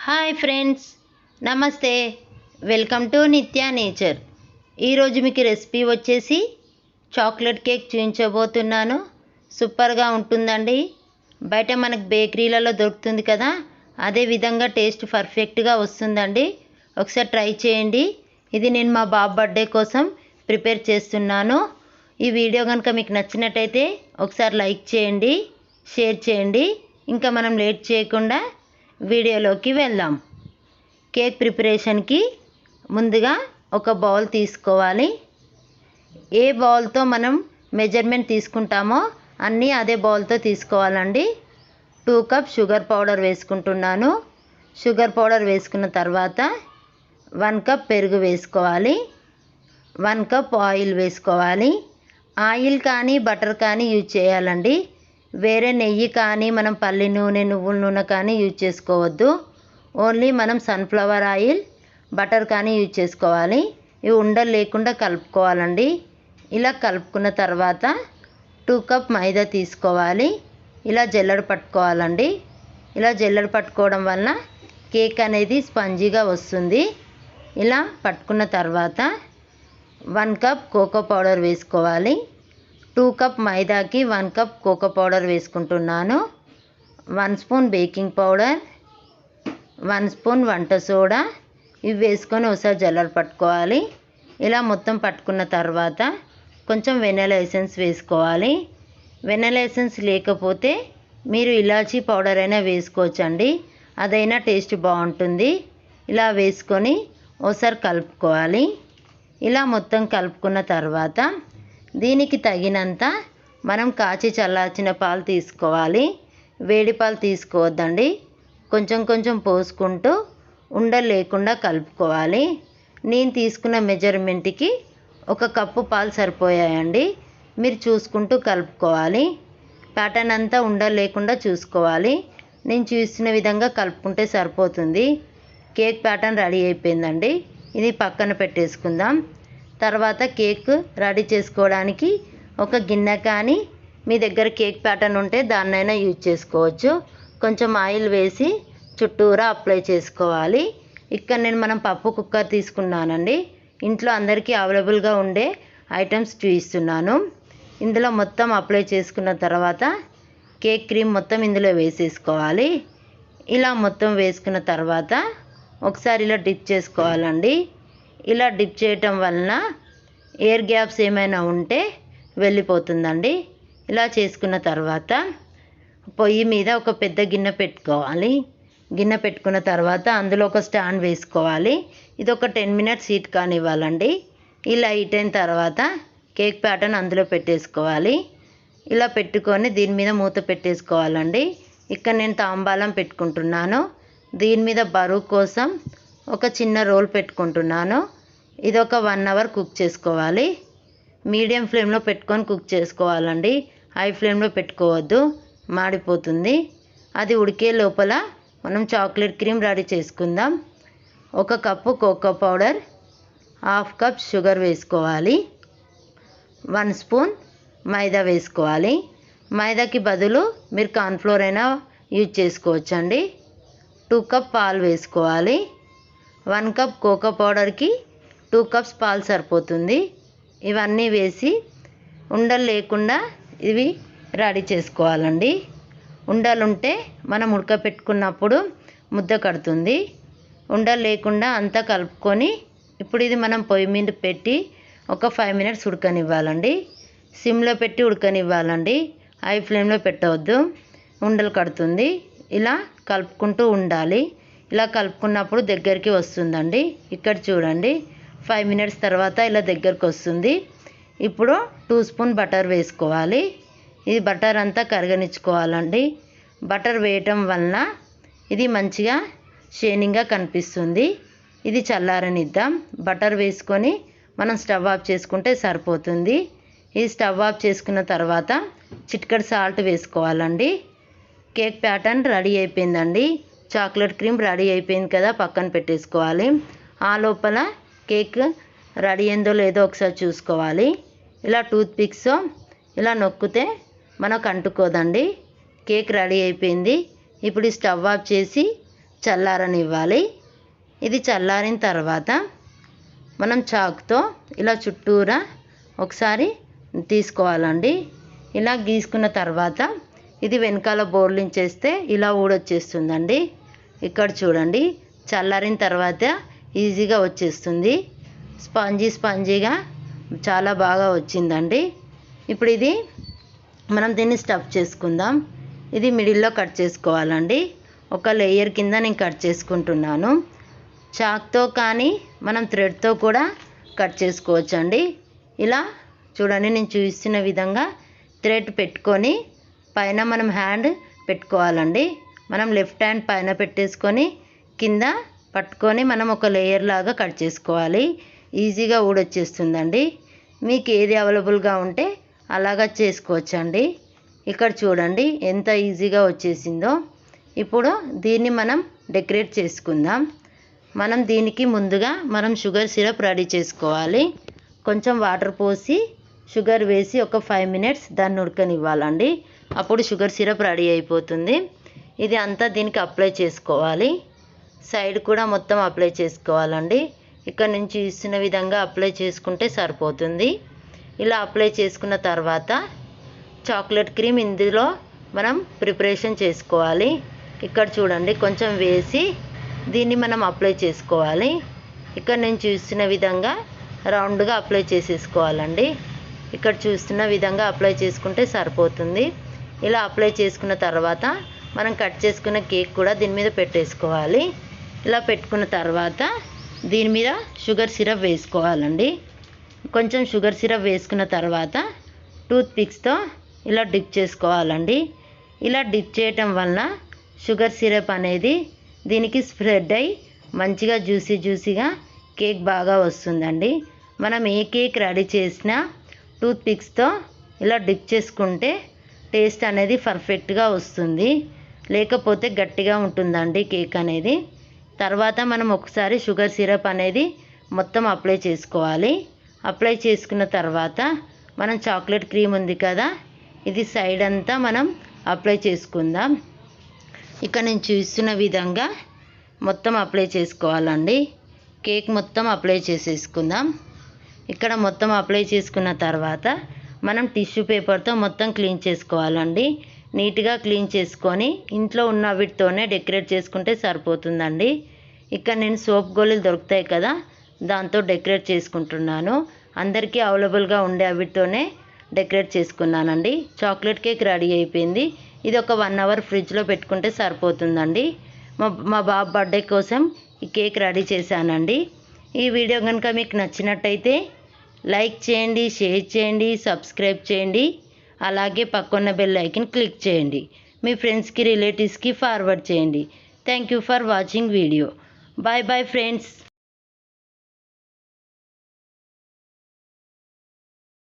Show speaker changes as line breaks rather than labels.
Hi friends, నమస్తే. Welcome to నిత్య nature. ఈరోజు మీకు రెసిపీ వచ్చేసి చాక్లెట్ కేక్ చూపించబోతున్నాను. సూపర్గా ఉంటుందండి. బయట మనకు బేకరీలలో దొరుకుతుంది కదా, అదే విధంగా టేస్ట్ పర్ఫెక్ట్గా వస్తుందండి. ఒకసారి ట్రై చేయండి. ఇది నేను మా బాబు బర్త్డే కోసం ప్రిపేర్ చేస్తున్నాను. ఈ వీడియో కనుక మీకు నచ్చినట్టయితే ఒకసారి లైక్ చేయండి, షేర్ చేయండి. ఇంకా మనం లేట్ చేయకుండా వీడియోలోకి వెళ్దాం. కేక్ ప్రిపరేషన్కి ముందుగా ఒక బౌల్ తీసుకోవాలి. ఏ బౌల్తో మనం మెజర్మెంట్ తీసుకుంటామో అన్నీ అదే బౌల్తో తీసుకోవాలండి. 2 కప్ షుగర్ పౌడర్ వేసుకుంటున్నాను. షుగర్ పౌడర్ వేసుకున్న తర్వాత 1 కప్ పెరుగు వేసుకోవాలి. 1 కప్ ఆయిల్ వేసుకోవాలి. ఆయిల్ కానీ బటర్ కానీ యూజ్ చేయాలండి. వేరే నెయ్యి కానీ మనం పల్లి నూనె, నువ్వుల నూనె కానీ యూజ్ చేసుకోవద్దు. ఓన్లీ మనం సన్ఫ్లవర్ ఆయిల్, బటర్ కానీ యూజ్ చేసుకోవాలి. ఇవి ఉండలు లేకుండా కలుపుకోవాలండి. ఇలా కలుపుకున్న తర్వాత 2 కప్ మైదా తీసుకోవాలి. ఇలా జల్లెడ పట్టుకోవాలండి. ఇలా జల్లెడ పట్టుకోవడం వల్ల కేక్ అనేది స్పంజీగా వస్తుంది. ఇలా పట్టుకున్న తర్వాత 1 కప్ కోకో పౌడర్ వేసుకోవాలి. 2 కప్ మైదాకి 1 కప్ కోకో పౌడర్ వేసుకుంటున్నాను. 1 స్పూన్ బేకింగ్ పౌడర్, 1 స్పూన్ వంట సోడా, ఇవి వేసుకొని ఒకసారి జల్లెడ పట్టుకోవాలి. ఇలా మొత్తం పట్టుకున్న తర్వాత కొంచెం వెనిలా ఎసెన్స్ వేసుకోవాలి. వెనిలా ఎసెన్స్ లేకపోతే మీరు ఇలాచీ పౌడర్ అయినా వేసుకోవచ్చండి, అదైనా టేస్ట్ బాగుంటుంది. ఇలా వేసుకొని ఒకసారి కలుపుకోవాలి. ఇలా మొత్తం కలుపుకున్న తర్వాత దీనికి తగినంత మనం కాచి చల్లార్చిన పాలు తీసుకోవాలి. వేడి పాలు తీసుకోవద్దండి. కొంచెం కొంచెం పోసుకుంటూ ఉండలు లేకుండా కలుపుకోవాలి. నేను తీసుకున్న మెజర్మెంట్కి 1 కప్పు పాలు సరిపోయాయండి. మీరు చూసుకుంటూ కలుపుకోవాలి. ప్యాటర్న్ అంతా ఉండలు లేకుండా చూసుకోవాలి. నేను చూసిన విధంగా కలుపుకుంటే సరిపోతుంది. కేక్ ప్యాటర్న్ రెడీ అయిపోయిందండి. ఇది పక్కన పెట్టేసుకుందాం. తర్వాత కేక్ రెడీ చేసుకోవడానికి ఒక గిన్నె కానీ మీ దగ్గర కేక్ ప్యాటర్న్ ఉంటే దాన్నైనా యూజ్ చేసుకోవచ్చు. కొంచెం ఆయిల్ వేసి చుట్టూరా అప్లై చేసుకోవాలి. ఇక్కడ మనం పప్పు కుక్కర్ తీసుకున్నానండి. ఇంట్లో అందరికీ అవైలబుల్గా ఉండే ఐటమ్స్ చూపిస్తున్నాను. ఇందులో మొత్తం అప్లై చేసుకున్న తర్వాత కేక్ క్రీమ్ మొత్తం ఇందులో వేసేసుకోవాలి. ఇలా మొత్తం వేసుకున్న తర్వాత ఒకసారి ఇలా డిప్ చేసుకోవాలండి. ఇలా డిప్ చేయటం వలన ఎయిర్ గ్యాప్స్ ఏమైనా ఉంటే వెళ్ళిపోతుందండి. ఇలా చేసుకున్న తర్వాత పొయ్యి మీద ఒక పెద్ద గిన్నె పెట్టుకోవాలి. గిన్నె పెట్టుకున్న తర్వాత అందులో ఒక స్టాండ్ వేసుకోవాలి. ఇది ఒక 10 మినిట్స్ హీట్ కానివ్వాలండి. ఇలా హీట్ అయిన తర్వాత కేక్ ప్యాటర్న్ అందులో పెట్టేసుకోవాలి. ఇలా పెట్టుకొని దీని మీద మూత పెట్టేసుకోవాలండి. ఇక్కడ నేను తాంబాలం పెట్టుకుంటున్నాను. దీని మీద బరువు కోసం ఒక చిన్న రోల్ పెట్టుకుంటున్నాను. ఇది ఒక 1 అవర్ కుక్ చేసుకోవాలి. మీడియం ఫ్లేమ్లో పెట్టుకొని కుక్ చేసుకోవాలండి. హై ఫ్లేమ్లో పెట్టుకోవద్దు, మాడిపోతుంది. అది ఉడికే లోపల మనం చాక్లెట్ క్రీమ్ రెడీ చేసుకుందాం. 1 cup cocoa powder, 1/2 cup sugar వేసుకోవాలి. 1 స్పూన్ మైదా వేసుకోవాలి. మైదాకి బదులు మీరు కార్న్ఫ్లోర్ అయినా యూజ్ చేసుకోవచ్చండి. 2 కప్ పాలు వేసుకోవాలి. 1 కప్ కోకో పౌడర్కి 2 కప్స్ పాలు సరిపోతుంది. ఇవన్నీ వేసి ఉండలు లేకుండా ఇవి రెడీ చేసుకోవాలండి. ఉండలు ఉంటే మనం ఉడకపెట్టుకున్నప్పుడు ముద్ద కడుతుంది. ఉండలు లేకుండా అంతా కలుపుకొని ఇప్పుడు ఇది మనం పొయ్యి మీద పెట్టి ఒక 5 మినిట్స్ ఉడకనివ్వాలండి. సిమ్లో పెట్టి ఉడకనివ్వాలండి. హై ఫ్లేమ్లో పెట్టవద్దు, ఉండలు కడుతుంది. ఇలా కలుపుకుంటూ ఉండాలి. ఇలా కలుపుకున్నప్పుడు దగ్గరికి వస్తుందండి. ఇక్కడ చూడండి, 5 మినిట్స్ తర్వాత ఇలా దగ్గరకు వస్తుంది. ఇప్పుడు 2 స్పూన్ బటర్ వేసుకోవాలి. ఇది బటర్ అంతా కరగనిచ్చుకోవాలండి. బటర్ వేయటం వలన ఇది మంచిగా షైనింగ్గా కనిపిస్తుంది. ఇది చల్లారనిద్దాం. బటర్ వేసుకొని మనం స్టవ్ ఆఫ్ చేసుకుంటే సరిపోతుంది. ఇది స్టవ్ ఆఫ్ చేసుకున్న తర్వాత చిటికెడు సాల్ట్ వేసుకోవాలండి. కేక్ ప్యాటర్న్ రెడీ అయిపోయిందండి. చాక్లెట్ క్రీమ్ రెడీ అయిపోయింది కదా, పక్కన పెట్టేసుకోవాలి. ఆ లోపల కేక్ రెడీ అయిందో లేదో ఒకసారి చూసుకోవాలి. ఇలా టూత్ పిక్స్ ఇలా నొక్కితే మనకు అంటుకోదండి. కేక్ రెడీ అయిపోయింది. ఇప్పుడు స్టవ్ ఆఫ్ చేసి చల్లారనివ్వాలి. ఇది చల్లారిన తర్వాత మనం చాకుతో ఇలా చుట్టూరా ఒకసారి తీసుకోవాలండి. ఇలా గీసుకున్న తర్వాత ఇది వెనకాల బోర్లించేస్తే ఇలా ఊడొచ్చేస్తుందండి. ఇక్కడ చూడండి, చల్లారిన తర్వాత ఈజీగా వచ్చేస్తుంది. స్పాంజీగా చాలా బాగా వచ్చిందండి. ఇప్పుడు ఇది మనం దీన్ని స్టఫ్ చేసుకుందాం. ఇది మిడిల్లో కట్ చేసుకోవాలండి. ఒక లేయర్ కింద నేను కట్ చేసుకుంటున్నాను. చాక్తో కానీ మనం థ్రెడ్తో కూడా కట్ చేసుకోవచ్చండి. ఇలా చూడండి, నేను చూపిస్తున్న విధంగా థ్రెడ్ పెట్టుకొని పైన మనం హ్యాండ్ పెట్టుకోవాలండి. మనం లెఫ్ట్ హ్యాండ్ పైన పెట్టేసుకొని కింద పట్టుకొని మనం ఒక లేయర్ లాగా కట్ చేసుకోవాలి. ఈజీగా ఊడొచ్చేస్తుందండి. మీకు ఏది అవైలబుల్గా ఉంటే అలాగా చేసుకోవచ్చండి. ఇక్కడ చూడండి ఎంత ఈజీగా వచ్చేసిందో. ఇప్పుడు దీన్ని మనం డెకరేట్ చేసుకుందాం. మనం దీనికి ముందుగా మనం షుగర్ సిరప్ రెడీ చేసుకోవాలి. కొంచెం వాటర్ పోసి షుగర్ వేసి ఒక 5 మినిట్స్ దాన్ని ఉడకనివ్వాలండి. అప్పుడు షుగర్ సిరప్ రెడీ అయిపోతుంది. ఇది అంతా దీనికి అప్లై చేసుకోవాలి. సైడ్ కూడా మొత్తం అప్లై చేసుకోవాలండి. ఇక్కడ నుంచి ఇస్తున్న విధంగా అప్లై చేసుకుంటే సరిపోతుంది. ఇలా అప్లై చేసుకున్న తర్వాత చాక్లెట్ క్రీమ్ ఇందులో మనం ప్రిపరేషన్ చేసుకోవాలి. ఇక్కడ చూడండి, కొంచెం వేసి దీన్ని మనం అప్లై చేసుకోవాలి. ఇక్కడ నేను చూస్తున్న విధంగా రౌండ్గా అప్లై చేసేసుకోవాలండి. ఇక్కడ చూస్తున్న విధంగా అప్లై చేసుకుంటే సరిపోతుంది. ఇలా అప్లై చేసుకున్న తర్వాత మనం కట్ చేసుకున్న కేక్ కూడా దీని మీద పెట్టేసుకోవాలి. ఇలా పెట్టుకున్న తర్వాత దీని మీద షుగర్ సిరప్ వేసుకోవాలండి. కొంచెం షుగర్ సిరప్ వేసుకున్న తర్వాత టూత్ పిక్స్తో ఇలా డిప్ చేసుకోవాలండి. ఇలా డిప్ చేయటం వలన షుగర్ సిరప్ అనేది దీనికి స్ప్రెడ్ అయ్యి మంచిగా జ్యూసీగా కేక్ బాగా వస్తుందండి. మనం ఏ కేక్ రెడీ చేసినా టూత్ పిక్స్తో ఇలా డిప్ చేసుకుంటే టేస్ట్ అనేది పర్ఫెక్ట్గా వస్తుంది. లేకపోతే గట్టిగా ఉంటుందండి కేక్ అనేది. తర్వాత మనం ఒకసారి షుగర్ సిరప్ అనేది మొత్తం అప్లై చేసుకోవాలి. అప్లై చేసుకున్న తర్వాత మనం చాక్లెట్ క్రీమ్ ఉంది కదా, ఇది సైడ్ అంతా మనం అప్లై చేసుకుందాం. ఇక్కడ నేను చూస్తున్న విధంగా మొత్తం అప్లై చేసుకోవాలండి. కేక్ మొత్తం అప్లై చేసేసుకుందాం. ఇక్కడ మొత్తం అప్లై చేసుకున్న తర్వాత మనం టిష్యూ పేపర్తో మొత్తం క్లీన్ చేసుకోవాలండి. నీట్గా క్లీన్ చేసుకొని ఇంట్లో ఉన్న వీటితోనే డెకరేట్ చేసుకుంటే సరిపోతుందండి. ఇక్కడ నేను సోప్ గోళీలు దొరుకుతాయి కదా, దాంతో డెకరేట్ చేసుకుంటున్నాను. అందరికీ అవైలబుల్గా ఉండే వీటితోనే డెకరేట్ చేసుకున్నానండి. చాక్లెట్ కేక్ రెడీ అయిపోయింది. ఇది ఒక 1 అవర్ ఫ్రిడ్జ్లో పెట్టుకుంటే సరిపోతుందండి. మా బాబు బర్త్డే కోసం ఈ కేక్ రెడీ చేశానండి. ఈ వీడియో కనుక మీకు నచ్చినట్టయితే లైక్ చేయండి, షేర్ చేయండి, సబ్స్క్రైబ్ చేయండి. అలాగే పక్కన్న బెల్ ఐకాన్ క్లిక్ చేయండి. మీ ఫ్రెండ్స్కి రిలేటివ్స్కి ఫార్వర్డ్ చేయండి. Thank you for watching video. Bye bye friends.